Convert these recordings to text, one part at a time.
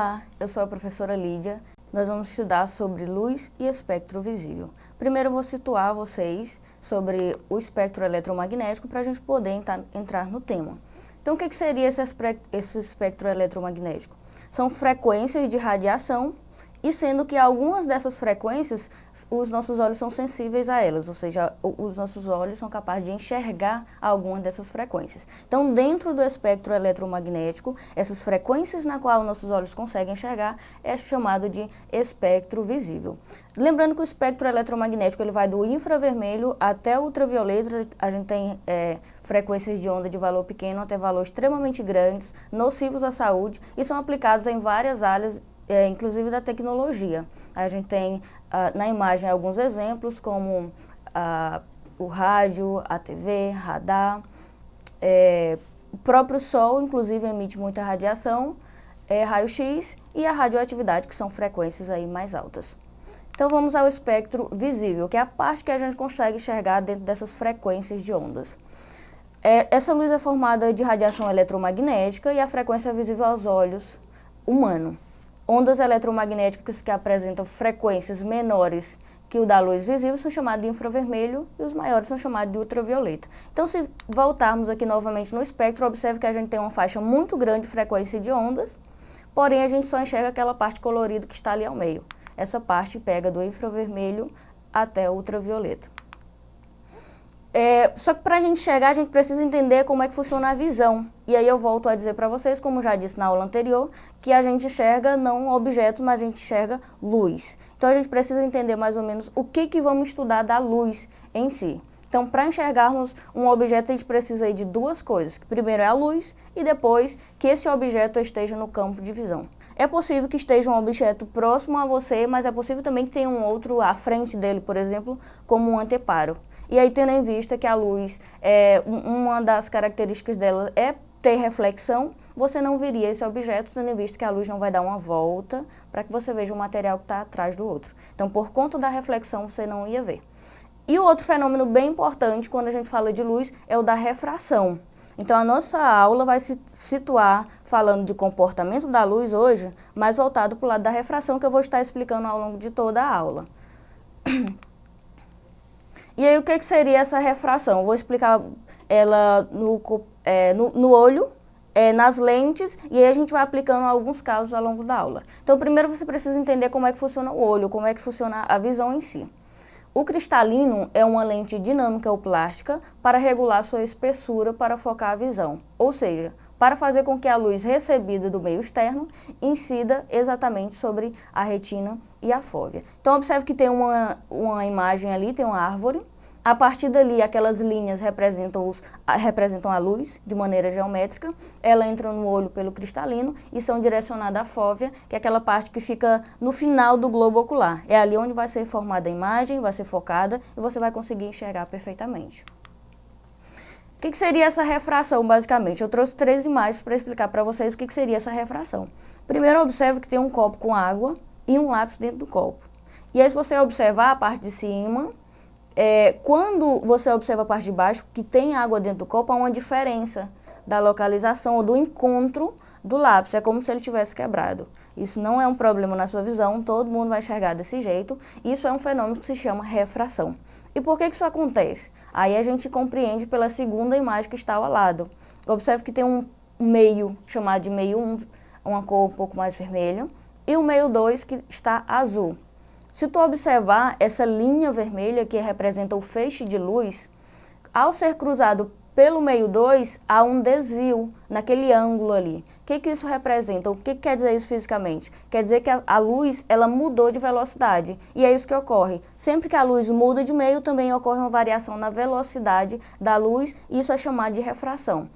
Olá, eu sou a professora Lídia. Nós vamos estudar sobre luz e espectro visível. Primeiro eu vou situar vocês sobre o espectro eletromagnético para a gente poder entrar no tema. Então o que seria esse espectro eletromagnético? São frequências de radiação, e sendo que algumas dessas frequências, os nossos olhos são sensíveis a elas, ou seja, os nossos olhos são capazes de enxergar algumas dessas frequências. Então, dentro do espectro eletromagnético, essas frequências na qual nossos olhos conseguem enxergar é chamado de espectro visível. Lembrando que o espectro eletromagnético ele vai do infravermelho até o ultravioleta. A gente tem frequências de onda de valor pequeno até valores extremamente grandes, nocivos à saúde, e são aplicados em várias áreas, inclusive da tecnologia. A gente tem na imagem alguns exemplos, como o rádio, a TV, radar. O próprio Sol, inclusive, emite muita radiação, raio-x e a radioatividade, que são frequências aí mais altas. Então vamos ao espectro visível, que é a parte que a gente consegue enxergar dentro dessas frequências de ondas. Essa luz é formada de radiação eletromagnética e a frequência é visível aos olhos humanos. Ondas eletromagnéticas que apresentam frequências menores que o da luz visível são chamadas de infravermelho e os maiores são chamados de ultravioleta. Então, se voltarmos aqui novamente no espectro, observe que a gente tem uma faixa muito grande de frequência de ondas, porém a gente só enxerga aquela parte colorida que está ali ao meio. Essa parte pega do infravermelho até o ultravioleta. Só que para a gente enxergar, a gente precisa entender como é que funciona a visão. E aí eu volto a dizer para vocês, como já disse na aula anterior, que a gente enxerga não objetos, mas a gente enxerga luz. Então a gente precisa entender mais ou menos o que vamos estudar da luz em si. Então, para enxergarmos um objeto, a gente precisa aí de duas coisas. Primeiro é a luz e depois que esse objeto esteja no campo de visão. É possível que esteja um objeto próximo a você, mas é possível também que tenha um outro à frente dele, por exemplo, como um anteparo. E aí, tendo em vista que a luz, uma das características dela é ter reflexão, você não veria esse objeto, tendo em vista que a luz não vai dar uma volta para que você veja o material que está atrás do outro. Então, por conta da reflexão, você não ia ver. E o outro fenômeno bem importante quando a gente fala de luz é o da refração. Então, a nossa aula vai se situar falando de comportamento da luz hoje, mais voltado para o lado da refração, que eu vou estar explicando ao longo de toda a aula. E aí, o que seria essa refração? Eu vou explicar ela no olho, nas lentes, e aí a gente vai aplicando alguns casos ao longo da aula. Então, primeiro você precisa entender como é que funciona o olho, como é que funciona a visão em si. O cristalino é uma lente dinâmica ou plástica para regular sua espessura para focar a visão, ou seja, para fazer com que a luz recebida do meio externo incida exatamente sobre a retina e a fóvea. Então, observe que tem uma imagem ali, tem uma árvore. A partir dali, aquelas linhas representam a luz de maneira geométrica. Ela entra no olho pelo cristalino e são direcionadas à fóvea, que é aquela parte que fica no final do globo ocular. É ali onde vai ser formada a imagem, vai ser focada e você vai conseguir enxergar perfeitamente. O que seria essa refração, basicamente? Eu trouxe 3 imagens para explicar para vocês o que seria essa refração. Primeiro, observe que tem um copo com água e um lápis dentro do copo. E aí, se você observar a parte de cima, quando você observa a parte de baixo, que tem água dentro do copo, há uma diferença da localização ou do encontro do lápis. É como se ele tivesse quebrado. Isso não é um problema na sua visão, todo mundo vai enxergar desse jeito. Isso é um fenômeno que se chama refração. E por que isso acontece? Aí a gente compreende pela segunda imagem que está ao lado. Observe que tem um meio chamado de meio 1, uma cor um pouco mais vermelha, e o meio 2 que está azul. Se tu observar essa linha vermelha que representa o feixe de luz, ao ser cruzado pelo meio 2, há um desvio naquele ângulo ali. O que isso representa? O que quer dizer isso fisicamente? Quer dizer que a luz ela mudou de velocidade. E é isso que ocorre. Sempre que a luz muda de meio, também ocorre uma variação na velocidade da luz, e isso é chamado de refração.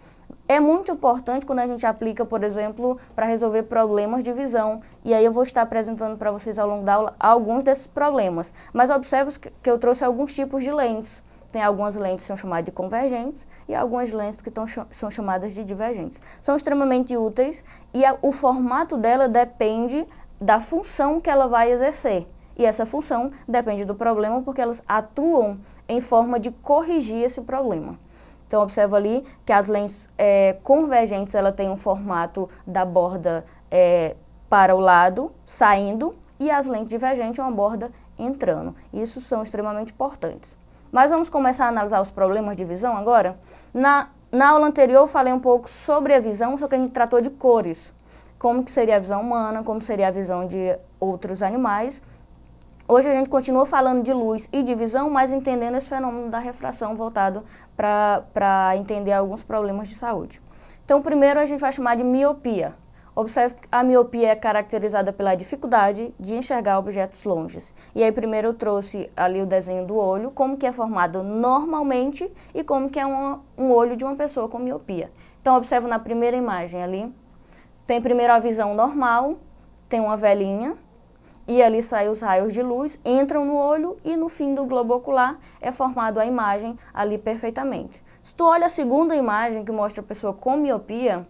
É muito importante quando a gente aplica, por exemplo, para resolver problemas de visão. E aí eu vou estar apresentando para vocês ao longo da aula alguns desses problemas. Mas observe que eu trouxe alguns tipos de lentes. Tem algumas lentes que são chamadas de convergentes e algumas lentes que são chamadas de divergentes. São extremamente úteis e o formato dela depende da função que ela vai exercer. E essa função depende do problema, porque elas atuam em forma de corrigir esse problema. Então, observa ali que as lentes convergentes ela tem um formato da borda para o lado, saindo, e as lentes divergentes, uma borda entrando. Isso são extremamente importantes. Mas vamos começar a analisar os problemas de visão agora? Na aula anterior eu falei um pouco sobre a visão, só que a gente tratou de cores. Como que seria a visão humana, como seria a visão de outros animais. Hoje a gente continua falando de luz e de visão, mas entendendo esse fenômeno da refração voltado para entender alguns problemas de saúde. Então, primeiro a gente vai chamar de miopia. Observe que a miopia é caracterizada pela dificuldade de enxergar objetos longes. E aí primeiro eu trouxe ali o desenho do olho, como que é formado normalmente e como que é um olho de uma pessoa com miopia. Então observe na primeira imagem ali, tem primeiro a visão normal, tem uma velinha e ali saem os raios de luz, entram no olho e no fim do globo ocular é formado a imagem ali perfeitamente. Se tu olha a segunda imagem que mostra a pessoa com miopia,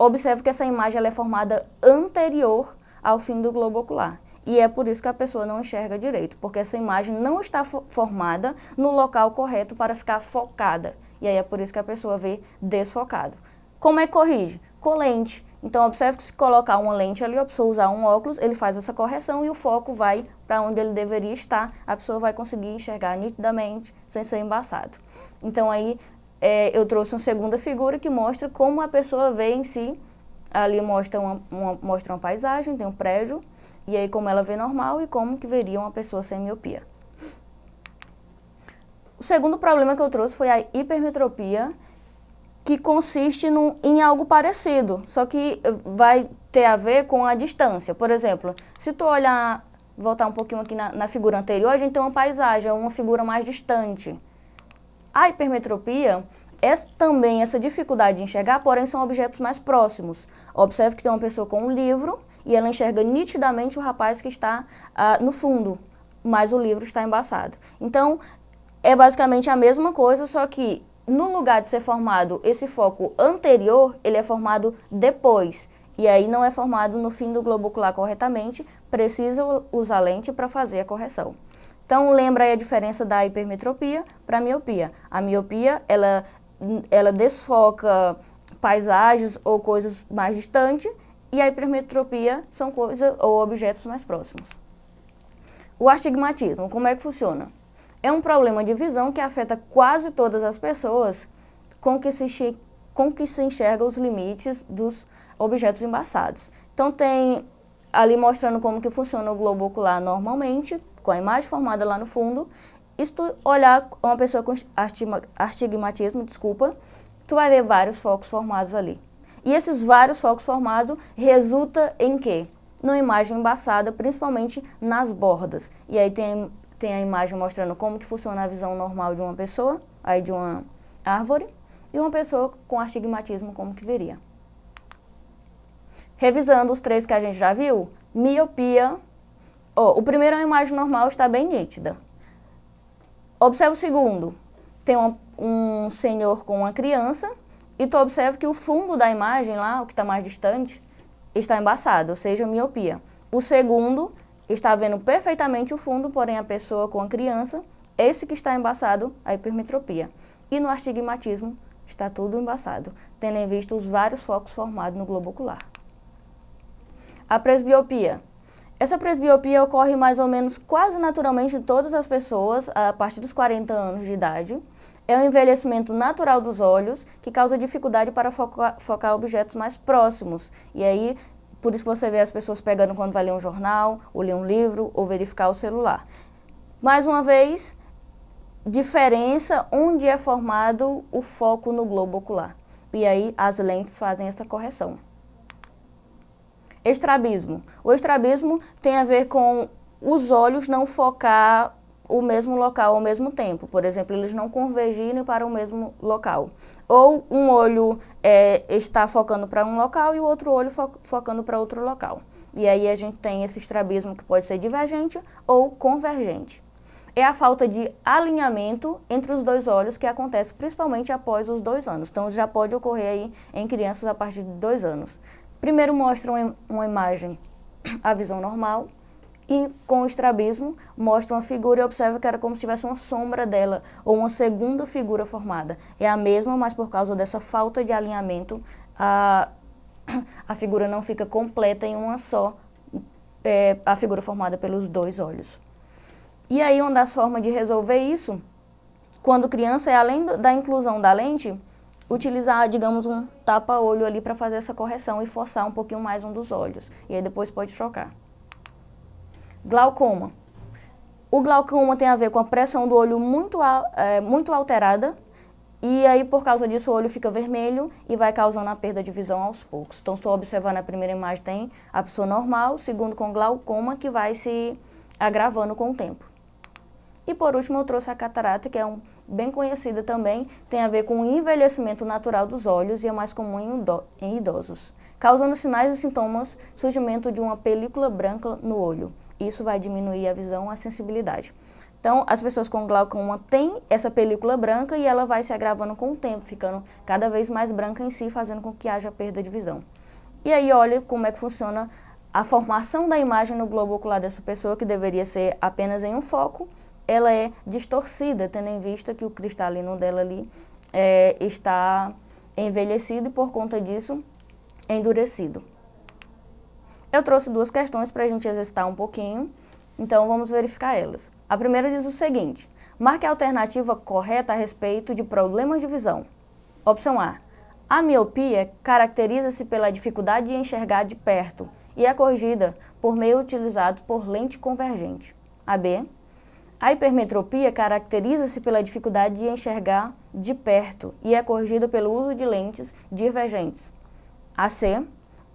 observe que essa imagem ela é formada anterior ao fim do globo ocular. E é por isso que a pessoa não enxerga direito, porque essa imagem não está formada no local correto para ficar focada. E aí é por isso que a pessoa vê desfocado. Como é que corrige? Com lente. Então observe que se colocar uma lente ali, a pessoa usar um óculos, ele faz essa correção e o foco vai para onde ele deveria estar. A pessoa vai conseguir enxergar nitidamente, sem ser embaçado. Então aí eu trouxe uma segunda figura que mostra como a pessoa vê em si. Ali mostra uma paisagem, tem um prédio, e aí como ela vê normal e como que veria uma pessoa sem miopia. O segundo problema que eu trouxe foi a hipermetropia, que consiste em algo parecido, só que vai ter a ver com a distância. Por exemplo, se tu olhar, voltar um pouquinho aqui na figura anterior, a gente tem uma paisagem, uma figura mais distante. A hipermetropia é também essa dificuldade de enxergar, porém são objetos mais próximos. Observe que tem uma pessoa com um livro e ela enxerga nitidamente o rapaz que está no fundo, mas o livro está embaçado. Então, é basicamente a mesma coisa, só que no lugar de ser formado esse foco anterior, ele é formado depois. E aí não é formado no fim do globo ocular corretamente, precisa usar lente para fazer a correção. Então, lembra aí a diferença da hipermetropia para a miopia. A miopia, ela desfoca paisagens ou coisas mais distantes, e a hipermetropia são coisas ou objetos mais próximos. O astigmatismo, como é que funciona? É um problema de visão que afeta quase todas as pessoas com que se enxerga os limites dos objetos embaçados. Então, tem ali mostrando como que funciona o globo ocular normalmente, com a imagem formada lá no fundo. E se tu olhar uma pessoa com astigmatismo, tu vai ver vários focos formados ali. E esses vários focos formados resulta em quê? Numa imagem embaçada, principalmente nas bordas. E aí tem a imagem mostrando como que funciona a visão normal de uma pessoa, aí de uma árvore, e uma pessoa com astigmatismo como que veria. Revisando os três que a gente já viu, miopia. O primeiro é uma imagem normal, está bem nítida. Observa o segundo, tem um senhor com uma criança, e tu observa que o fundo da imagem lá, o que está mais distante, está embaçado, ou seja, miopia. O segundo está vendo perfeitamente o fundo, porém a pessoa com a criança, esse que está embaçado, a hipermetropia. E no astigmatismo está tudo embaçado, tendo em vista os vários focos formados no globo ocular. A presbiopia. Essa presbiopia ocorre mais ou menos quase naturalmente em todas as pessoas a partir dos 40 anos de idade. É um envelhecimento natural dos olhos que causa dificuldade para focar objetos mais próximos. E aí, por isso que você vê as pessoas pegando quando vai ler um jornal, ou ler um livro, ou verificar o celular. Mais uma vez, diferença onde é formado o foco no globo ocular. E aí as lentes fazem essa correção. Estrabismo. O estrabismo tem a ver com os olhos não focar o mesmo local ao mesmo tempo. Por exemplo, eles não convergirem para o mesmo local. Ou um olho está focando para um local e o outro olho focando para outro local. E aí a gente tem esse estrabismo que pode ser divergente ou convergente. É a falta de alinhamento entre os dois olhos que acontece principalmente após os 2 anos. Então já pode ocorrer aí em crianças a partir de 2 anos. Primeiro mostra uma imagem, a visão normal, e com o estrabismo mostra uma figura e observa que era como se tivesse uma sombra dela, ou uma segunda figura formada. É a mesma, mas por causa dessa falta de alinhamento, a figura não fica completa em uma só, a figura formada pelos dois olhos. E aí, uma das formas de resolver isso, quando criança, é além da inclusão da lente, utilizar, digamos, um tapa-olho ali para fazer essa correção e forçar um pouquinho mais um dos olhos. E aí depois pode trocar. Glaucoma. O glaucoma tem a ver com a pressão do olho muito alterada, e aí por causa disso o olho fica vermelho e vai causando a perda de visão aos poucos. Então, só observar na primeira imagem tem a pessoa normal, segundo com glaucoma, que vai se agravando com o tempo. E por último eu trouxe a catarata, que é bem conhecida também, tem a ver com o envelhecimento natural dos olhos e é mais comum em idosos, causando sinais e sintomas, surgimento de uma película branca no olho. Isso vai diminuir a visão e a sensibilidade. Então, as pessoas com glaucoma têm essa película branca e ela vai se agravando com o tempo, ficando cada vez mais branca em si, fazendo com que haja perda de visão. E aí, olha como é que funciona a formação da imagem no globo ocular dessa pessoa, que deveria ser apenas em um foco, ela é distorcida, tendo em vista que o cristalino dela ali está envelhecido e, por conta disso, endurecido. Eu trouxe duas questões para a gente exercitar um pouquinho, então vamos verificar elas. A primeira diz o seguinte: marque a alternativa correta a respeito de problemas de visão. Opção A. A miopia caracteriza-se pela dificuldade de enxergar de perto e é corrigida por meio utilizado por lente convergente. A B. A hipermetropia caracteriza-se pela dificuldade de enxergar de perto e é corrigida pelo uso de lentes divergentes. A C.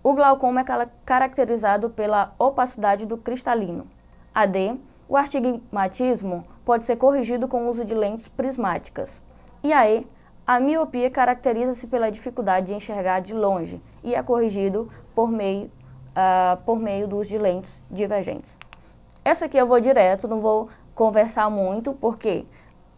O glaucoma é caracterizado pela opacidade do cristalino. A D. O astigmatismo pode ser corrigido com o uso de lentes prismáticas. E a E. A miopia caracteriza-se pela dificuldade de enxergar de longe e é corrigido por meio do uso de lentes divergentes. Essa aqui eu vou direto, não vou conversar muito, por quê?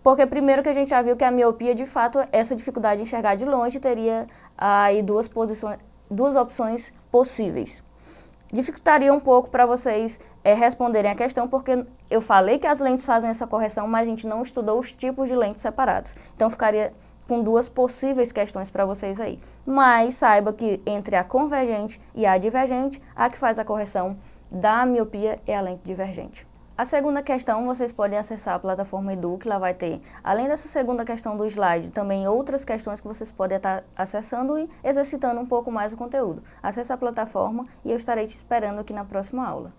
Porque primeiro que a gente já viu que a miopia, de fato, essa dificuldade de enxergar de longe teria aí duas opções possíveis. Dificultaria um pouco para vocês responderem a questão, porque eu falei que as lentes fazem essa correção, mas a gente não estudou os tipos de lentes separados. Então, ficaria com duas possíveis questões para vocês aí. Mas saiba que entre a convergente e a divergente, a que faz a correção da miopia é a lente divergente. A segunda questão, vocês podem acessar a plataforma Edu, que lá vai ter, além dessa segunda questão do slide, também outras questões que vocês podem estar acessando e exercitando um pouco mais o conteúdo. Acesse a plataforma e eu estarei te esperando aqui na próxima aula.